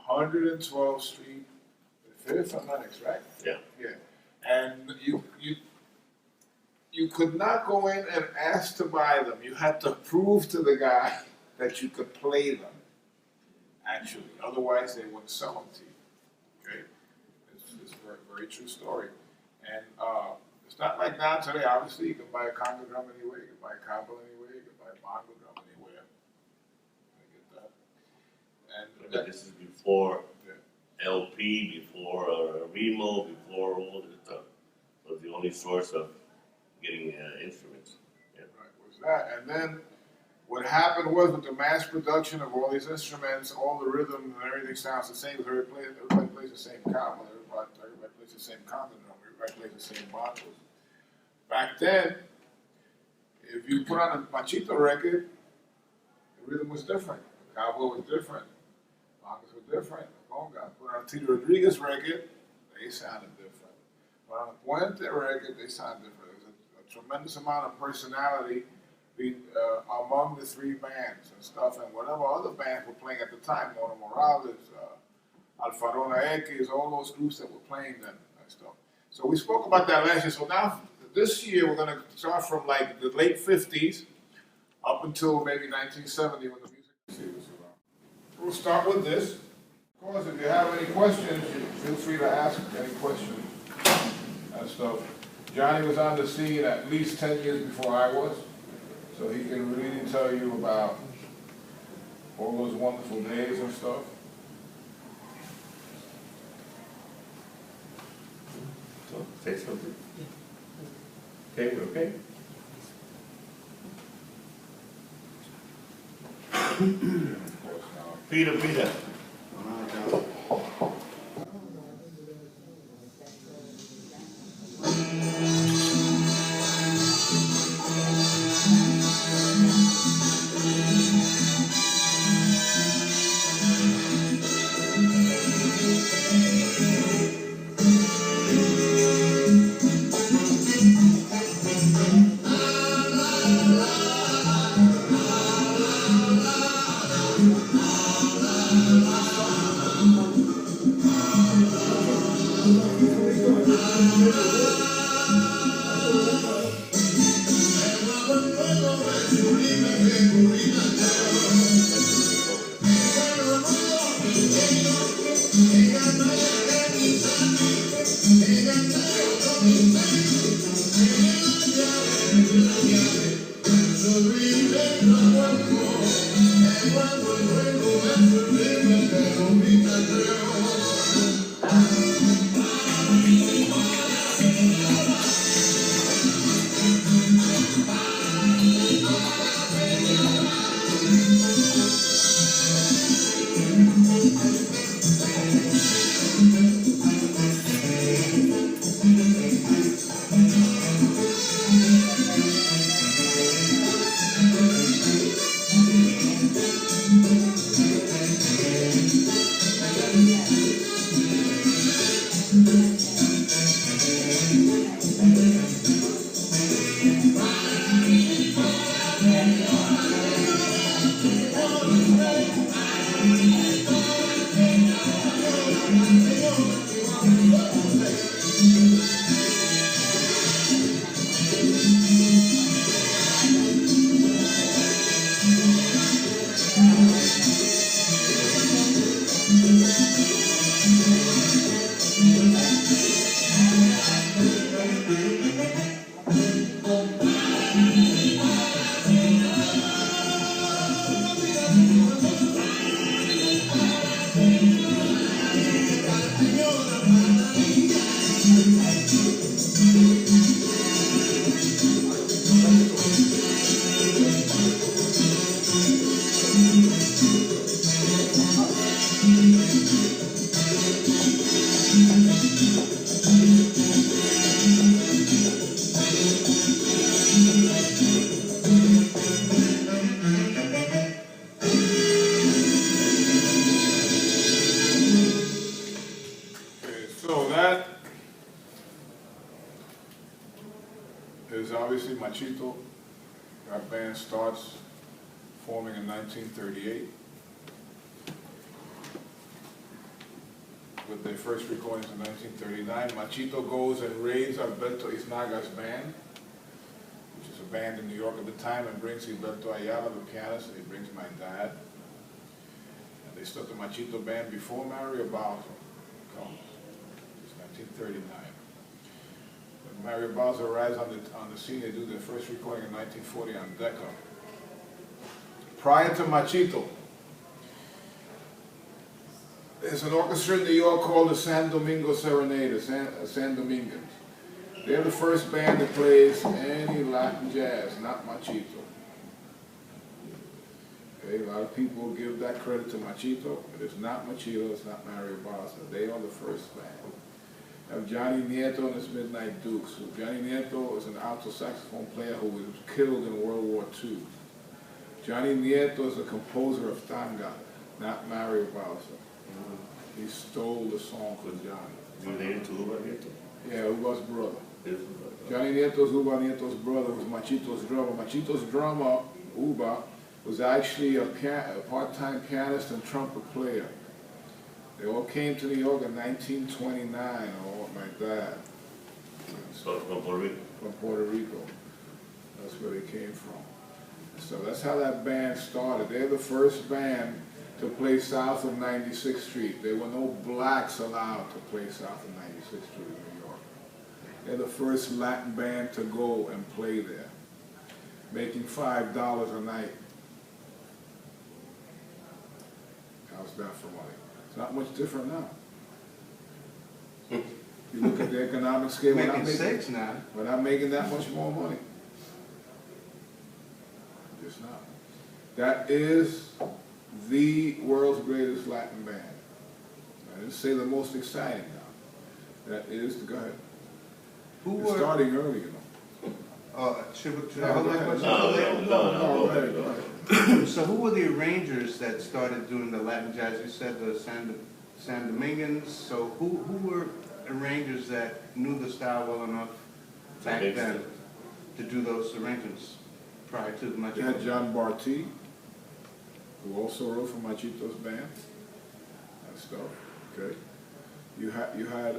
112th Street, 5th Athletics, right? Yeah. Yeah. And you could not go in and ask to buy them. You had to prove to the guy that you could play them, actually. Otherwise, they wouldn't sell them to you. Okay? It's a very, very true story. And it's not like now today. Obviously, you can buy a conga drum anywhere. You can buy a cobble anywhere. You can buy a bongo drum anywhere. I get that. And But this is before yeah. LP, before Remo, before all this stuff. So it's the only source of getting instruments. Yeah. Right, was that. And then what happened was with the mass production of all these instruments, all the rhythm and everything sounds the same. Everybody plays the same cobble. Everybody plays the same conga drum. Everybody plays the same bongos. Back then, if you put on a Machito record, the rhythm was different. The cobble was different. Bongos were different. The conga. Put on a Tito Rodriguez record, they sounded different. Put on a Puente record, they sounded different. There was a tremendous amount of personality among the three bands and stuff, and whatever other bands were playing at the time, Mona Morales, Alfarona X, all those groups that were playing then and stuff. So we spoke about that last year. So now, this year, we're going to start from like the late 50s up until maybe 1970 when the music was around. We'll start with this. Of course, if you have any questions, feel free to ask any questions and stuff. Johnny was on the scene at least 10 years before I was, so he can really tell you about all those wonderful days and stuff. So, say something. Okay, we're okay. Peter. is obviously Machito. That band starts forming in 1938. with their first recordings in 1939. Machito goes and raids Alberto Isnaga's band, which is a band in New York at the time, and brings Alberto Ayala, the pianist, and he brings my dad. And they start the Machito band before Mario Bowser comes. It's 1939. When Mario Bowser arrives on the scene, they do their first recording in 1940 on Decca. Prior to Machito, there's an orchestra in New York called the San Domingo Serenade, San Domingans. They're the first band that plays any Latin jazz, not Machito. Okay, a lot of people give that credit to Machito, but it's not Machito, it's not Mario Bowser. They are the first band. Have Johnny Nieto and his Midnight Dukes. Johnny Nieto is an alto saxophone player who was killed in World War II. Johnny Nieto is a composer of tanga, not Mario Bowser. He stole the song from Johnny. Related to Uba Nieto? Yeah, Uba's brother. His brother. Johnny Nieto's Uba Nieto's brother was Machito's drummer. Machito's drummer, Uba, was actually a part-time pianist and trumpet player. They all came to New York in 1929, along with my dad. So from Puerto Rico? From Puerto Rico. That's where they came from. So that's how that band started. They're the first band to play south of 96th Street. There were no blacks allowed to play south of 96th Street in New York. They're the first Latin band to go and play there, making $5 a night. How's that for money? It's not much different now. You look at the economic scale, we're not making that much more money. Just not. That is the world's greatest Latin band. I didn't say the most exciting now. That is, go ahead. It's starting early, you know. Should I hold that question? No, go ahead. So who were the arrangers that started doing the Latin jazz? You said the San Domingans. So who were arrangers that knew the style well enough back then to do those arrangements prior to Machito? You had John Barty, who also wrote for Machito's band and stuff. Okay. You had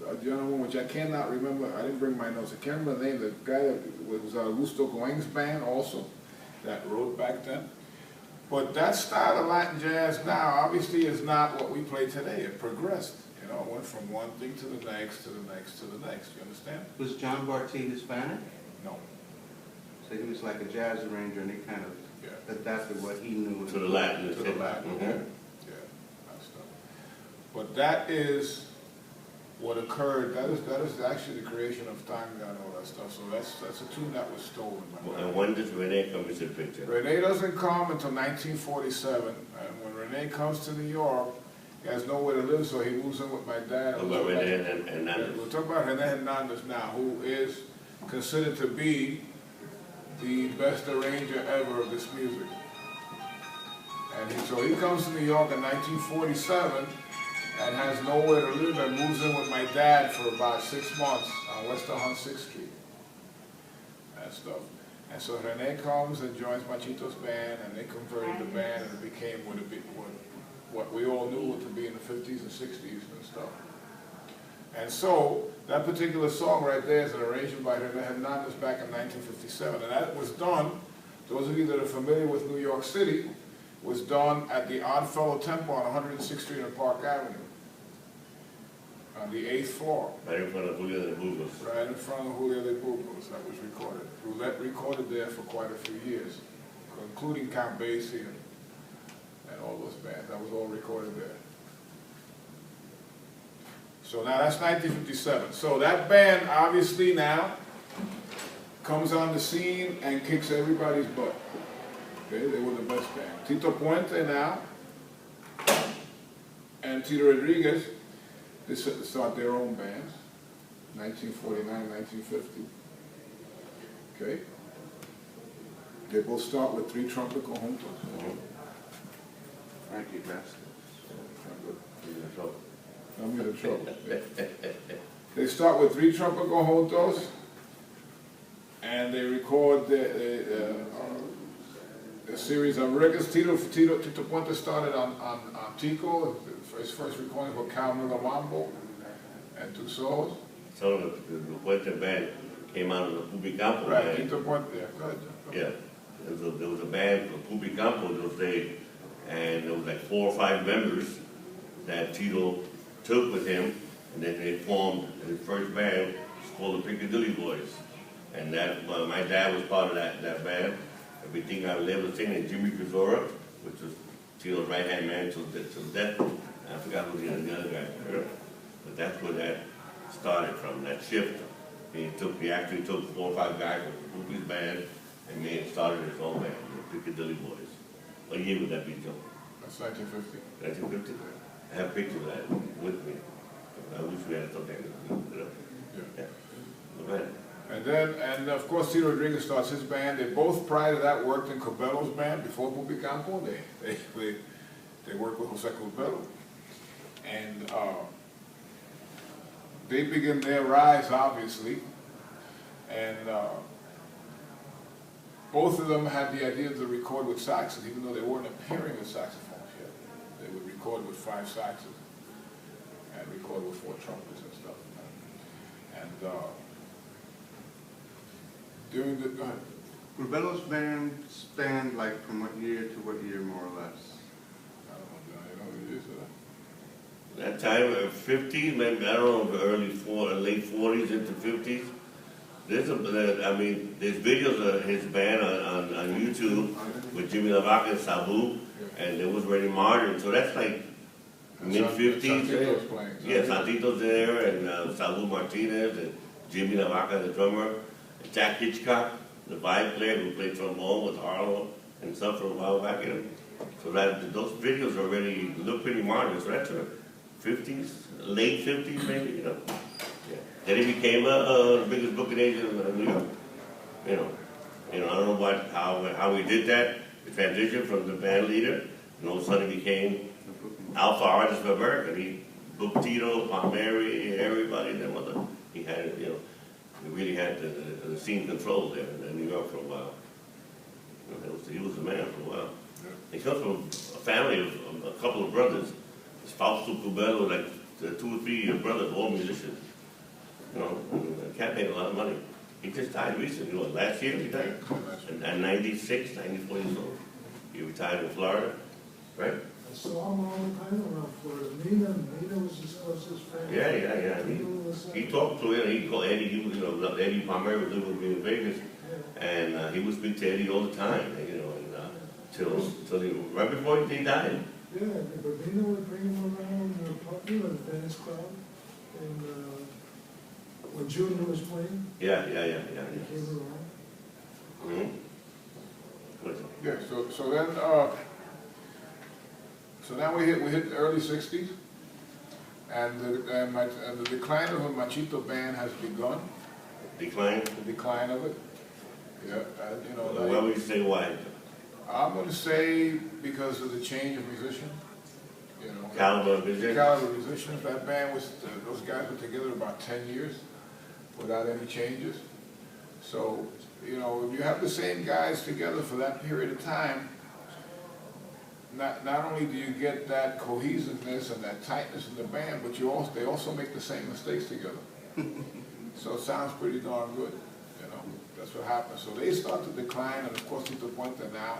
a gentleman which I cannot remember. I didn't bring my notes. I can't remember the name. The guy that was Augusto Coen's band also that wrote back then. But that style of Latin jazz now obviously is not what we play today. It progressed. You know, it went from one thing to the next, to the next, to the next. You understand? Was John Barty Hispanic? No. So he was like a jazz arranger, and he kind of adapted what he knew to the Latin. To the Latin, yeah, that stuff. But that is what occurred. That is actually the creation of tanga and all that stuff. So that's a tune that was stolen. And when does Rene come into the picture? Rene doesn't come until 1947, and when Rene comes to New York, he has nowhere to live, so he moves in with my dad. About Rene Hernandez. We're talking about Rene Hernandez now, who is considered to be the best arranger ever of this music. And so he comes to New York in 1947 and has nowhere to live and moves in with my dad for about 6 months on West 106th Street and stuff. And so Rene comes and joins Machito's band, and they converted the band, and it became what we all knew it to be in the 50s and 60s and stuff. And so that particular song right there is an arrangement by Rene Hernandez back in 1957, and that was done, those of you that are familiar with New York City, was done at the Oddfellow Temple on 106th Street and Park Avenue, on the 8th floor. Right in front of Julio de Burgos. Right in front of Julio de Burgos, that was recorded. Roulette recorded there for quite a few years, including Count Basie and all those bands. That was all recorded there. So now that's 1957. So that band obviously now comes on the scene and kicks everybody's butt. Okay, they were the best band. Tito Puente now and Tito Rodriguez, they start their own bands, 1949, 1950. Okay? They both start with 3 trumpet conjuntos. Frankie Best. I'm in trouble. They start with 3 trumpet conjuntos, and they record a series of records. Tito Puente started on Tico. His first recordings were Calmilla Mambo and Tusos. So the Puente band came out of the Pubicampo Right, band. Tito Puente, yeah, go ahead, John. Yeah, there was a band for Pubicampo those days, and there was like 4 or 5 members that Tito took with him, and then they formed his first band. It's called the Piccadilly Boys, and that my dad was part of that band. Everything I was able to sing, and Jimmy Cazora, which was Tito's right hand man till death. I forgot who the other guy was, but that's where that started from. That shift. He actually took 4 or 5 guys from Poopy's band and started his own band, the Piccadilly Boys. What year would that be, Joe? That's 1950. 1950? I have pictures of that with me. I wish we had something. Yeah. Go ahead. And of course, Tito Rodriguez starts his band. They both, prior to that, worked in Cabello's band before Pubicampo. They worked with Jose Cabello. And they begin their rise, obviously. And both of them had the idea to record with saxes, even though they weren't appearing with saxophones yet. They would record with 5 saxes and record with 4 trumpets and stuff. And during the, go ahead. Rubello's band spanned like from what year to what year, more or less? I don't know, John, you know what it is, That time, 50s, maybe, I don't know, late 40s into 50s. There's videos of his band on YouTube with Jimmy LaVaca and Sabu, and there was Reddy Martin, so that's like mid-50s. Santito's playing. Yeah, Santito's there, and Sabu Martinez, and Jimmy LaVaca, the drummer, and Jack Hitchcock, the vibe player who played trombone with Harlow and stuff for a while back. So those videos already look pretty modern, so that's 50s, late 50s maybe, Yeah. Then he became the biggest booking agent in New York. I don't know how he did that, the transition from the band leader, and all of a sudden he became Alpha Artist of America. He booked Tito, Palmieri, everybody, and then he had, he really had the scene control there in New York for a while. He was the man for a while. Yeah. He comes from a family of a couple of brothers. His Fausto Cubello, like 2 or 3 brothers, all musicians. The cat made a lot of money. He just died recently. Last year he died? At 96, 94 years old. He retired in Florida, right? I saw him all the time around Florida. Nina was his friend. Yeah. He talked to Eddie. He called Eddie. Eddie Palmieri was living with me in Vegas, and he would speak to Eddie all the time. Till right before he died. Yeah, but Nina would bring him around the dance club, and when Junior was playing, Yeah. he came around. Mm-hmm. Yeah, so then we hit the early 60s, and the decline of the Machito band has begun. Decline? The decline of it. Yeah, Why would you say why? I'm going to say because of the change of musician. Caliber of musicians? Caliber of musicians. That band those guys were together about 10 years without any changes. So, if you have the same guys together for that period of time, not only do you get that cohesiveness and that tightness in the band, but they also make the same mistakes together. So it sounds pretty darn good, That's what happens. So they start to decline, and of course Tito Puente now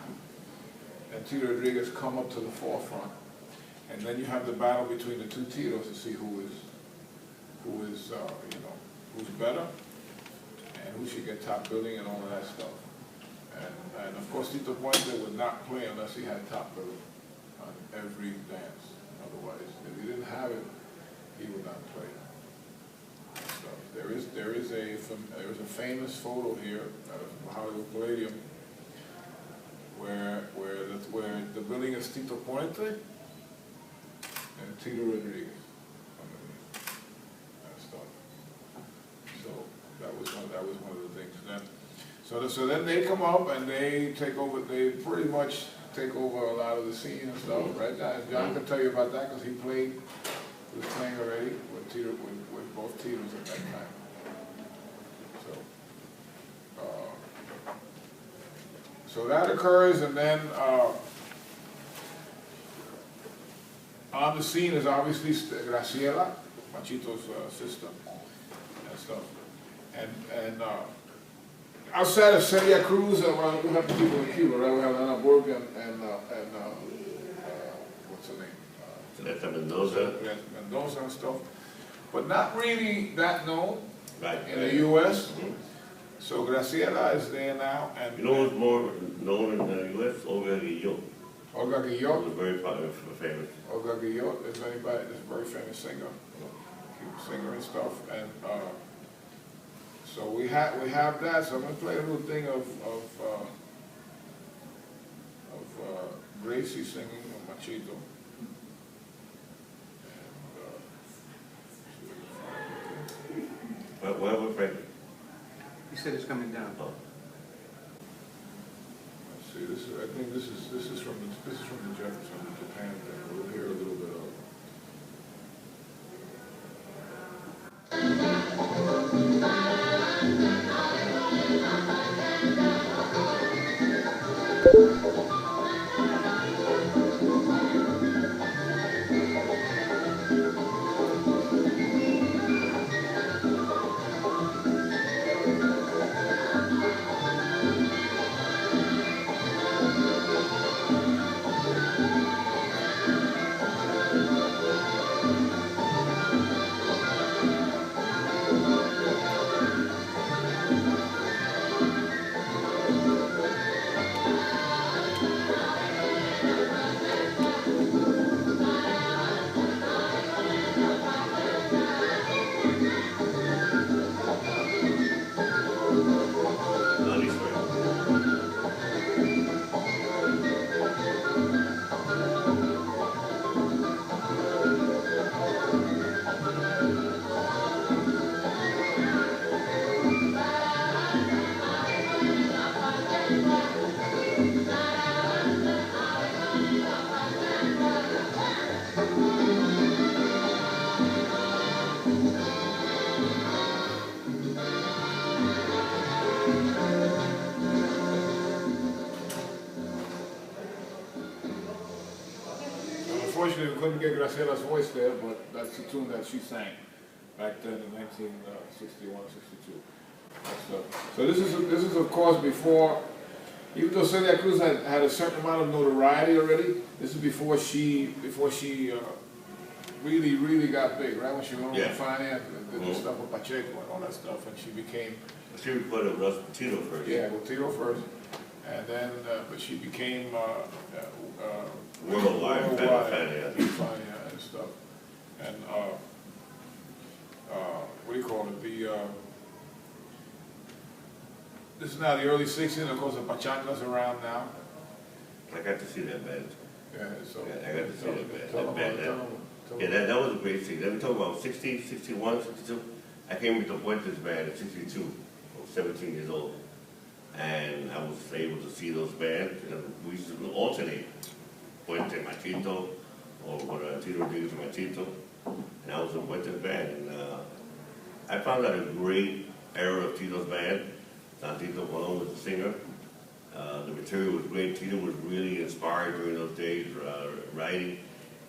and Tito Rodriguez come up to the forefront. And then you have the battle between the 2 Titos to see who's better and who should get top billing and all of that stuff. And of course Tito Puente would not play unless he had top billing on every dance. Otherwise, if he didn't have it, he would not play. So there is a famous photo here of Hollywood Palladium where the billing is Tito Puente and Tito Rodriguez. So that was one of the things. So then they come up and they take over. They pretty much take over a lot of the scene and stuff, right? John can tell you about that because he was playing already with both Titos at that time. So that occurs, and then, on the scene is obviously Graciela, Machito's sister, and stuff. And outside of Celia Cruz, well, we have the people in Cuba, right? We have Ana Borg and what's her name? Celeste Mendoza. Mendoza and stuff, but not really that known Right. in the U.S. So Graciela is there now, and You know who's more known in the U.S.? Olga Guillot. Olga Guillot. Was very famous. Olga Guillot is anybody that's a very famous singer, singer and stuff, and so we have that. So I'm gonna play a little thing of Gracie singing Machito. Whatever, Frank. He said it's coming down. Oh. Let's see, I think this is from the Japan thing. We'll hear a little bit of it. Unfortunately, we couldn't get Graciela's voice there, but that's the tune that she sang back then in 1961, 62. So this is of course before, even though Celia Cruz had a certain amount of notoriety already, this is before she really got big, right? When she went on Yeah. to finance and did the stuff with Pacheco and all that stuff, and she became, She recorded with us Tito first. yeah, with Tito first, and then, but she became, Worldwide fan, yeah. and stuff. And, what do you call it, this is now the early 60s, of course the Pachanga's around now. I got to see that band. Yeah, so. Yeah, I got to see that Tell band. them Yeah, that was a great scene. Let me talk about 60, 61, 62. I came with the Fuentes band in 62. I was 17 years old. And I was able to see those bands. You know, we used to alternate. Fuente Machito, or Tito Rodriguez Machito. And I was in Fuentes band. And I found out a great era of Tito's band. Tito Colon was the singer. The material was great. Tito was really inspired during those days, writing.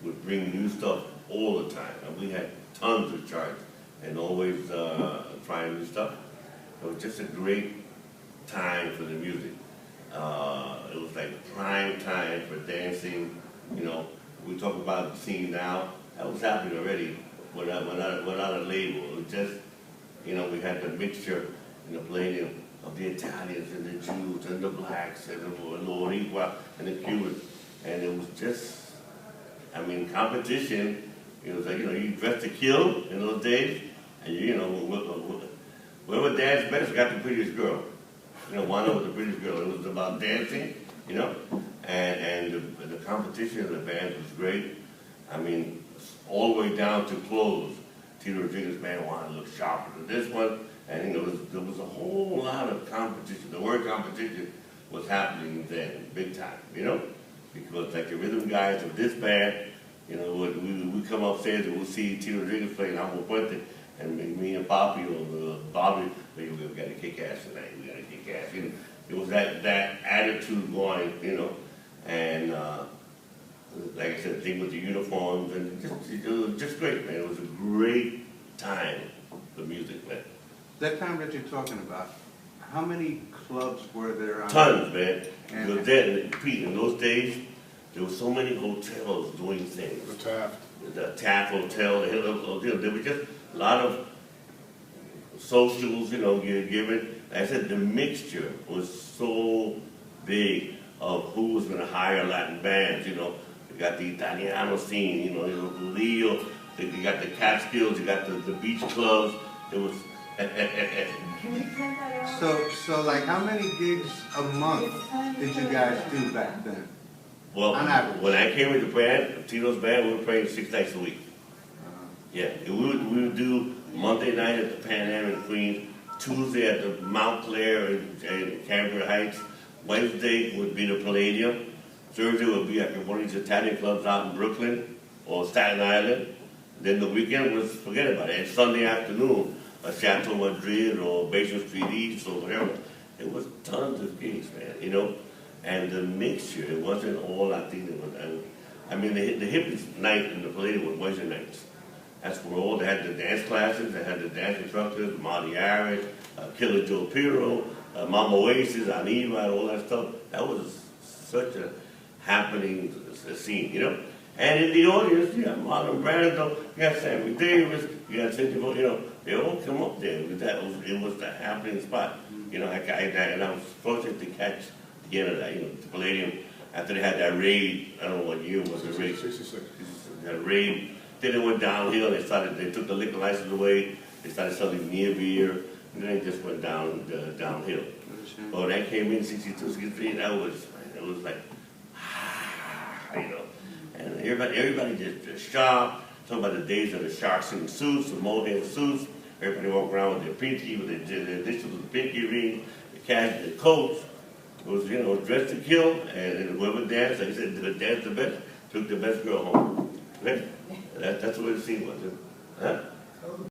Would bring new stuff all the time. And we had tons of charts and always trying new stuff. It was just a great time for the music. It was like prime time for dancing. You know, we talk about the scene now. That was happening already without a label. It was just, you know, we had the mixture and the blending of the Italians and the Jews and the blacks and the Boricua and the Cubans. And it was just, I mean, competition. It was like, you know, you dressed to kill in those days. And you know, whoever danced best got the prettiest girl. You know, Wanda was the prettiest girl. It was about dancing, you know. And the competition of the bands was great. I mean, all the way down to clothes. Tito Rodriguez band wanted to look sharper than this one. And you know, there was a whole lot of competition. The word competition was happening then, big time, you know? Because like the rhythm guys of this band, you know, we come upstairs and we'll see Tito Rodriguez playing Albert Torres, and me and Poppy or Bobby, we got to kick ass tonight. We got to kick ass. You know, It was that attitude going, you know, and like I said, the thing with the uniforms, and it was just great, man. It was a great time for music, man. That time that you're talking about, how many clubs were there on? Tons, man. And- Because then, Pete, in those days, there were so many hotels doing things. The Taft. The Taft Hotel, the Hill Hotel, there were just a lot of socials, you know, given. Like I said, the mixture was so big of who was going to hire Latin bands, you know. You got the Italiano scene, you know, Leo, you got the Catskills, you got the beach clubs. It was, So like how many gigs a month did you guys do back then? well, On average. when I came with the band, Tito's band, we were playing 6 nights a week. Yeah, we would do Monday night at the Pan Am in Queens, Tuesday at the Mount Clair and Canberra Heights, Wednesday would be the Palladium, Thursday would be at one of these Italian clubs out in Brooklyn or Staten Island. Then the weekend was, forget about it, and Sunday afternoon, a Chateau Madrid or Basin Street East or whatever. It was tons of gigs, man, you know? And the mixture, it wasn't all Latino. I mean, the hippies night in the Palladium was Wednesday nights. That's where all, they had the dance classes, they had the dance instructors, Marty Harris, Killer Joe Pirro, Mama Oasis, Aniva, and all that stuff. That was such a happening scene, you know? And in the audience, you got Marlon Brando, you got Sammy Davis, you got Cindy, you know, they all come up there. It was the happening spot. You know, and I was fortunate to catch the end of that, you know, the Palladium, after they had that raid, I don't know what year was the raid. 66. That raid, then it went downhill, they took the liquor license away, they started selling near beer, and then it just went downhill. But when I came in 62, 63, it was like, you know, and everybody just sharp, talking about the days of the sharks in suits, the mohair suits, everybody walked around with their pinky, with their initials with the pinky ring, the cash, the coats. It was, you know, dressed to kill, and whoever danced, like I said, the dance the best, took the best girl home. Right? That's what the scene was. Huh?